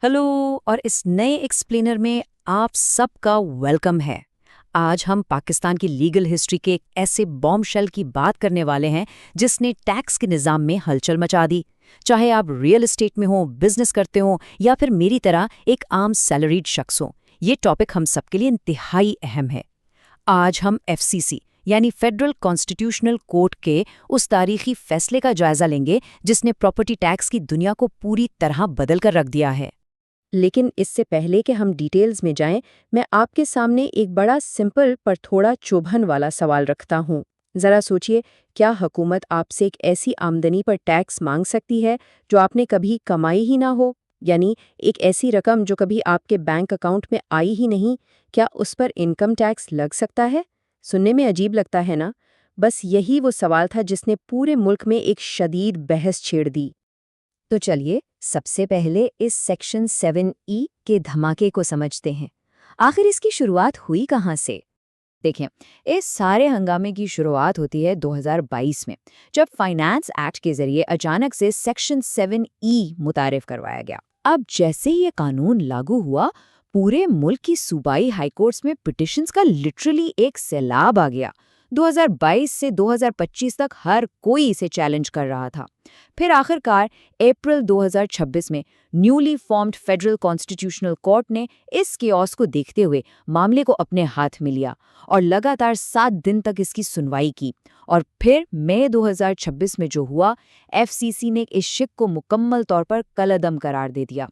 Hello. और इस नए एक्सप्लेनर में आप सबका वेलकम है। आज हम पाकिस्तान की लीगल हिस्ट्री के एक ऐसे बॉम्बशेल की बात करने वाले हैं जिसने टैक्स के निज़ाम में हलचल मचा दी। चाहे आप रियल एस्टेट में हो, बिजनेस करते हो या फिर मेरी तरह एक आम सैलरीड शख्स हो, ये टॉपिक हम सबके लिए इंतहाई अहम है। आज हम एफसीसी यानी फेडरल कॉन्स्टिट्यूशनल कोर्ट के उस तारीखी फैसले का जायजा लेंगे जिसने प्रॉपर्टी टैक्स की दुनिया को पूरी तरह बदल कर रख दिया है। लेकिन इससे पहले कि हम डिटेल्स में जाएं, मैं आपके सामने एक बड़ा सिंपल पर थोड़ा चुभन वाला सवाल रखता हूं। जरा सोचिए, क्या हुकूमत आपसे एक ऐसी आमदनी पर टैक्स मांग सकती है जो आपने कभी कमाई ही ना हो? यानी एक ऐसी रकम जो कभी आपके बैंक अकाउंट में आई ही नहीं, क्या उस पर इनकम टैक्स लग सकता है? सुनने में अजीब लगता है ना? बस यही वो सवाल था जिसने पूरे मुल्क में एक शदीद बहस छेड़ दी। तो चलिए सबसे पहले इस सेक्शन 7E के धमाके को समझते हैं। आखिर इसकी शुरुआत हुई कहाँ से? देखें, इस सारे हंगामे की शुरुआत होती है 2022 में, जब फाइनेंस एक्ट के जरिए अचानक से सेक्शन 7E मुतारिफ करवाया गया। अब जैसे ही ये कानून लागू हुआ, पूरे मुल्क की सूबाई हाईकोर्ट्स में पिटिशंस का लिटरली एक सैलाब आ गया। 2022 से 2025 तक हर कोई इसे चैलेंज कर रहा था। फिर आखिरकार अप्रैल 2026 में newly formed federal constitutional court ने इस केओस को देखते हुए मामले को अपने हाथ में लिया और लगातार 7 दिन तक इसकी सुनवाई की। और फिर मई 2026 में जो हुआ, एफसीसी ने इस शिक को मुकम्मल तौर पर कलअदम करार दे दिया।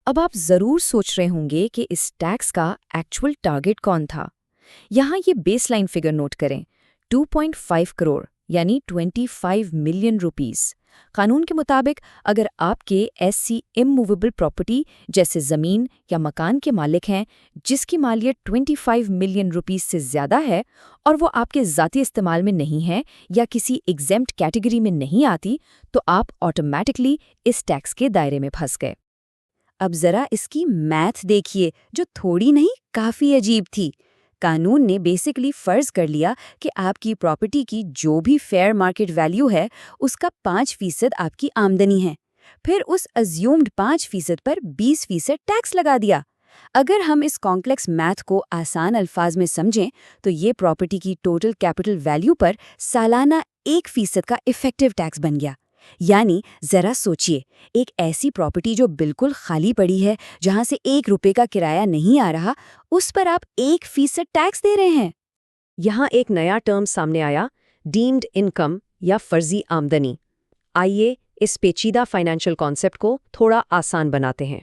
अब आप जरूर सोच रहे होंगे कि इस टैक्स का एक्चुअल टारगेट कौन था। यहाँ ये बेसलाइन फिगर नोट करें, 2.5 करोड़ यानी 25 मिलियन रुपीस। कानून के मुताबिक अगर आपके एससी इमूवेबल प्रॉपर्टी जैसे ज़मीन या मकान के मालिक हैं जिसकी मालियत 25 मिलियन रुपीस से ज़्यादा है और वो आपके ज़ाती इस्तेमाल में नहीं है या किसी एग्जेम्प्ट कैटेगरी में नहीं आती, तो आप ऑटोमेटिकली इस टैक्स के दायरे में फंस गए। अब ज़रा इसकी मैथ देखिए, जो थोड़ी नहीं काफ़ी अजीब थी। कानून ने बेसिकली फर्ज कर लिया कि आपकी प्रॉपर्टी की जो भी फेयर मार्केट वैल्यू है उसका 5% आपकी आमदनी है। फिर उस अज्यूम्ड 5% पर 20% टैक्स लगा दिया। अगर हम इस कॉम्प्लेक्स मैथ को आसान अल्फाज में समझें तो ये प्रॉपर्टी की टोटल कैपिटल वैल्यू पर सालाना 1% का इफेक्टिव टैक्स बन गया। यानी जरा सोचिए, एक ऐसी प्रॉपर्टी जो बिल्कुल खाली पड़ी है, जहां से 1 रुपए का किराया नहीं आ रहा, उस पर आप 1% टैक्स दे रहे हैं। यहाँ एक नया टर्म सामने आया, डीम्ड इनकम या फर्जी आमदनी। आइए इस पेचीदा फाइनेंशियल कॉन्सेप्ट को थोड़ा आसान बनाते हैं।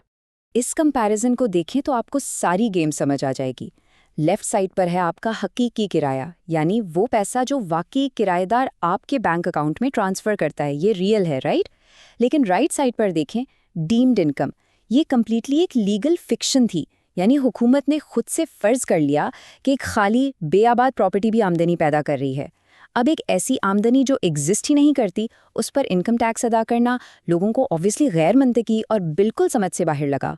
इस कंपैरिजन को देखें तो आपको सारी गेम समझ आ जाएगी। लेफ्ट साइड पर है आपका हकीकी किराया, यानी वो पैसा जो वाकई किराएदार आपके बैंक अकाउंट में ट्रांसफर करता है, ये रियल है, राइट? लेकिन राइट साइड पर देखें, डीम्ड इनकम। ये कम्प्लीटली एक लीगल फिक्शन थी, यानी हुकूमत ने खुद से फर्ज कर लिया कि एक खाली बेआबाद प्रॉपर्टी भी आमदनी पैदा कर रही है। अब एक ऐसी आमदनी जो एग्जिस्ट ही नहीं करती, उस पर इनकम टैक्स अदा करना लोगों को ऑब्वियसली गैर मंतकी और बिल्कुल समझ से बाहर लगा।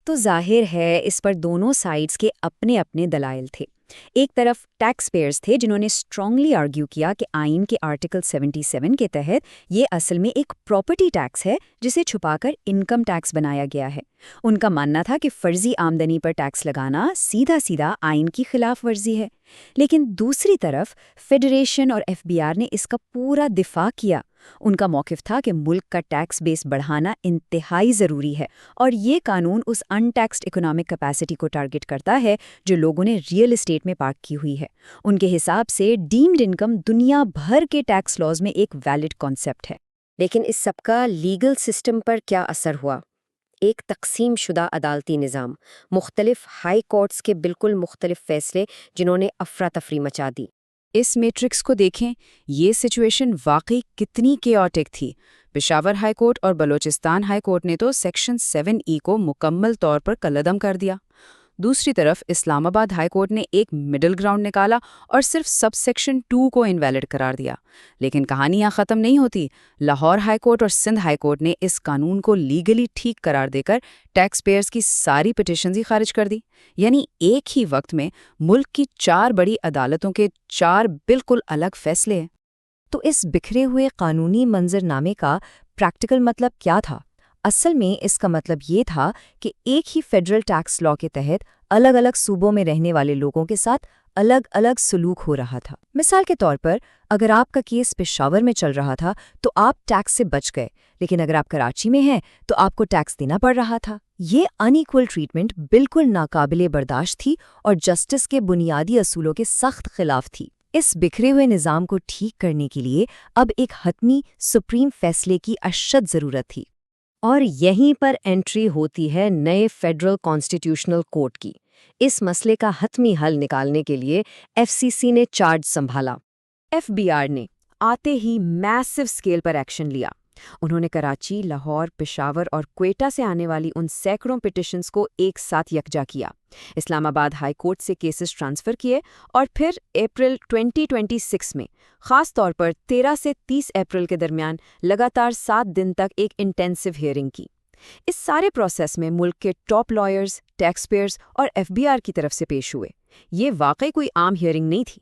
तो जाहिर है इस पर दोनों साइड्स के अपने अपने दलाइल थे। एक तरफ टैक्स पेयर्स थे जिन्होंने स्ट्रांगली आर्ग्यू किया कि आइन के आर्टिकल 77 के तहत ये असल में एक प्रॉपर्टी टैक्स है जिसे छुपाकर इनकम टैक्स बनाया गया है। उनका मानना था कि फर्जी आमदनी पर टैक्स लगाना सीधा सीधा आइन की खिलाफ वर्जी है। लेकिन दूसरी तरफ फेडरेशन और एफबीआर ने इसका पूरा दिफा किया। उनका मौक़िफ़ था कि मुल्क का टैक्स बेस बढ़ाना इंतहाई ज़रूरी है और ये कानून उस अनटैक्स्ड इकोनॉमिक कैपेसिटी को टारगेट करता है जो लोगों ने रियल एस्टेट में पार्क की हुई है। उनके हिसाब से डीम्ड इनकम दुनिया भर के टैक्स लॉज में एक वैलिड कॉन्सेप्ट है। लेकिन इस सबका लीगल सिस्टम पर क्या असर हुआ? एक तकसीम शुदा अदालती निज़ाम, मुख्तलिफ हाई कोर्ट्स के बिल्कुल मुख्तलिफ फैसले जिन्होंने अफरा तफरी मचा दी। इस मैट्रिक्स को देखें, ये सिचुएशन वाकई कितनी केओटिक थी। पेशावर हाई कोर्ट और बलोचिस्तान हाई कोर्ट ने तो सेक्शन 7E को मुकम्मल तौर पर कलअदम कर दिया। दूसरी तरफ इस्लामाबाद हाई कोर्ट ने एक मिडिल ग्राउंड निकाला और सिर्फ सब सेक्शन 2 को इनवैलिड करार दिया। लेकिन कहानी यहाँ ख़त्म नहीं होती। लाहौर हाई कोर्ट और सिंध हाई कोर्ट ने इस कानून को लीगली ठीक करार देकर टैक्स पेयर्स की सारी पिटिशंस ही खारिज कर दी। यानी एक ही वक्त में मुल्क की 4 बड़ी अदालतों के 4 बिल्कुल अलग फैसले हैं। तो इस बिखरे हुए कानूनी मंजरनामे का प्रैक्टिकल मतलब क्या था? اصل میں اس کا مطلب یہ تھا کہ ایک ہی فیڈرل ٹیکس لا کے تحت الگ الگ صوبوں میں رہنے والے لوگوں کے ساتھ الگ الگ سلوک ہو رہا تھا۔ مثال کے طور پر اگر آپ کا کیس پشاور میں چل رہا تھا تو آپ ٹیکس سے بچ گئے، لیکن اگر آپ کراچی میں ہیں تو آپ کو ٹیکس دینا پڑ رہا تھا۔ یہ ان ایکول ٹریٹمنٹ بالکل ناقابل برداشت تھی اور جسٹس کے بنیادی اصولوں کے سخت خلاف تھی۔ اس بکھرے ہوئے نظام کو ٹھیک کرنے کے لیے اب ایک حتمی سپریم فیصلے کی اشد ضرورت تھی۔ اور یہیں پر انٹری ہوتی ہے نئے فیڈرل کانسٹیٹیوشنل کورٹ کی۔ اس مسئلے کا حتمی حل نکالنے کے لیے ایف سی سی نے چارج سنبھالا۔ ایف بی آر نے آتے ہی میسو سکیل پر ایکشن لیا۔ انہوں نے کراچی، لاہور، پشاور اور کوئٹہ سے آنے والی ان سینکڑوں پٹیشنز کو ایک ساتھ یکجا کیا، اسلام آباد ہائی کورٹ سے کیسز ٹرانسفر کیے اور پھر اپریل 2026 میں خاص طور پر 13 سے 30 اپریل کے درمیان لگاتار 7 دن تک ایک انٹینسو ہیئرنگ کی۔ اس سارے پروسیس میں ملک کے ٹاپ لائرز، ٹیکس پیئرز اور ایف بی آر کی طرف سے پیش ہوئے۔ یہ واقعی کوئی عام ہیئرنگ نہیں تھی۔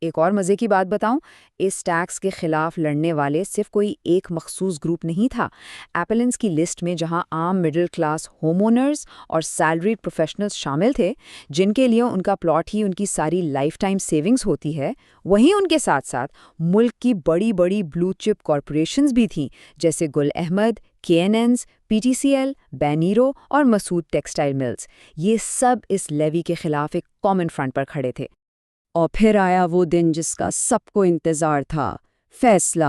ایک اور مزے کی بات بتاؤں، اس ٹیکس کے خلاف لڑنے والے صرف کوئی ایک مخصوص گروپ نہیں تھا۔ ایپلنس کی لسٹ میں جہاں عام مڈل کلاس ہوم اونرز اور سیلریڈ پروفیشنلز شامل تھے، جن کے لیے ان کا پلاٹ ہی ان کی ساری لائف ٹائم سیونگز ہوتی ہے، وہیں ان کے ساتھ ساتھ ملک کی بڑی بڑی بلو چپ کارپوریشنز بھی تھیں، جیسے گل احمد، KNNs، PTCL، بینیرو اور مسعود ٹیکسٹائل ملز۔ یہ سب اس لیوی کے خلاف ایک کامن فرنٹ پر کھڑے تھے۔ اور پھر آیا وہ دن جس کا سب کو انتظار تھا، فیصلہ،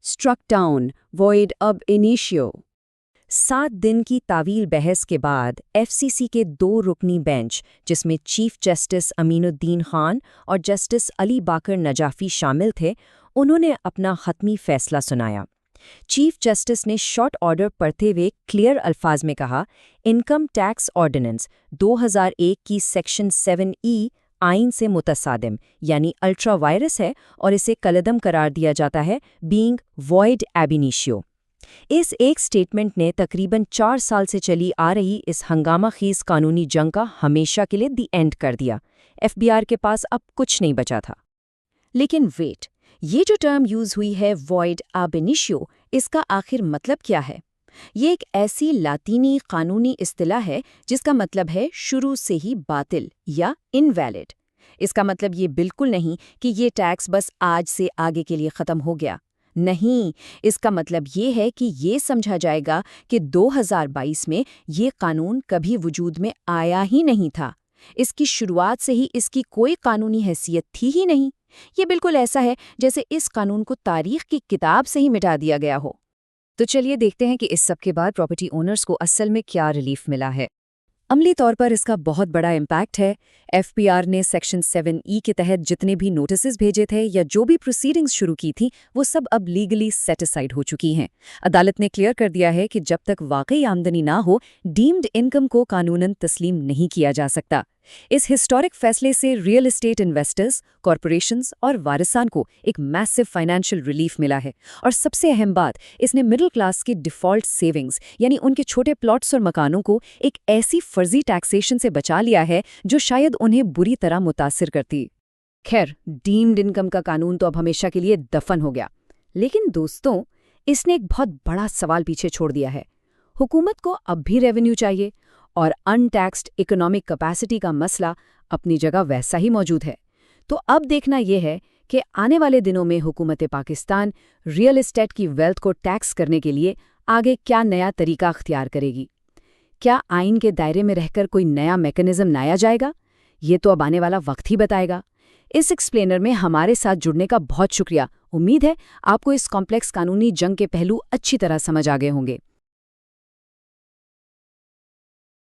اسٹرک ڈاؤن، وائڈ اب انیشیو۔ 7 دن کی طویل بحث کے بعد ایف سی سی کے 2 رکنی بینچ، جس میں چیف جسٹس امین الدین خان اور جسٹس علی باقر نجافی شامل تھے، انہوں نے اپنا حتمی فیصلہ سنایا۔ چیف جسٹس نے شارٹ آرڈر پڑھتے ہوئے کلیئر الفاظ میں کہا، انکم ٹیکس آرڈیننس 2001 کی سیکشن 7E آئین سے متصادم یعنی الٹرا وائرس ہے اور اسے کالعدم قرار دیا جاتا ہے، بینگ وائڈ ایب انیشیو۔ اس ایک سٹیٹمنٹ نے تقریباً 4 سال سے چلی آ رہی اس ہنگامہ خیز قانونی جنگ کا ہمیشہ کے لیے دی اینڈ کر دیا۔ ایف بی آر کے پاس اب کچھ نہیں بچا تھا۔ لیکن ویٹ، یہ جو ٹرم یوز ہوئی ہے وائڈ ایب انیشیو، اس کا آخر مطلب کیا ہے؟ یہ ایک ایسی لاطینی قانونی اصطلاح ہے جس کا مطلب ہے شروع سے ہی باطل یا انویلڈ۔ اس کا مطلب یہ بالکل نہیں کہ یہ ٹیکس بس آج سے آگے کے لیے ختم ہو گیا۔ نہیں، اس کا مطلب یہ ہے کہ یہ سمجھا جائے گا کہ 2022 میں یہ قانون کبھی وجود میں آیا ہی نہیں تھا۔ اس کی شروعات سے ہی اس کی کوئی قانونی حیثیت تھی ہی نہیں۔ یہ بالکل ایسا ہے جیسے اس قانون کو تاریخ کی کتاب سے ہی مٹا دیا گیا ہو۔ تو چلیے دیکھتے ہیں کہ اس سب کے بعد پراپرٹی اونرز کو اصل میں کیا ریلیف ملا ہے۔ عملی طور پر اس کا بہت بڑا امپیکٹ ہے۔ ایف پی آر نے سیکشن 7E کے تحت جتنے بھی نوٹسز بھیجے تھے یا جو بھی پروسیڈنگز شروع کی تھیں، وہ سب اب لیگلی سیٹ اسائیڈ ہو چکی ہیں۔ عدالت نے کلیئر کر دیا ہے کہ جب تک واقعی آمدنی نہ ہو، ڈیمڈ انکم کو قانوناً تسلیم نہیں کیا جا سکتا۔ اس ہسٹورک فیصلے سے ریئل اسٹیٹ انویسٹرز، کارپوریشنز اور وارثان کو ایک میسو فائنینشیل ریلیف ملا ہے، اور سب سے اہم بات، اس نے مڈل کلاس کی ڈیفالٹ سیونگز یعنی ان کے چھوٹے پلاٹس اور مکانوں کو ایک ایسی فرضی ٹیکسیشن سے بچا لیا ہے جو شاید انہیں بری طرح متاثر کرتی۔ خیر، ڈیمڈ انکم کا قانون تو اب ہمیشہ کے لیے دفن ہو گیا، لیکن دوستوں، اس نے ایک بہت بڑا سوال پیچھے چھوڑ دیا ہے۔ حکومت کو اب بھی ریونیو چاہیے، اور ان ٹیکسڈ اکنامک کیپیسٹی کا مسئلہ اپنی جگہ ویسا ہی موجود ہے۔ تو اب دیکھنا یہ ہے کہ آنے والے دنوں میں حکومت پاکستان ریئل اسٹیٹ کی ویلتھ کو ٹیکس کرنے کے لیے آگے کیا نیا طریقہ اختیار کرے گی۔ کیا آئین کے دائرے میں رہ کر کوئی نیا میکانزم لایا جائے گا؟ یہ تو اب آنے والا وقت ہی بتائے گا۔ اس ایکسپلینر میں ہمارے ساتھ جڑنے کا بہت شکریہ۔ امید ہے آپ کو اس کمپلیکس قانونی جنگ کے پہلو اچھی طرح سمجھ آ گئے ہوں گے۔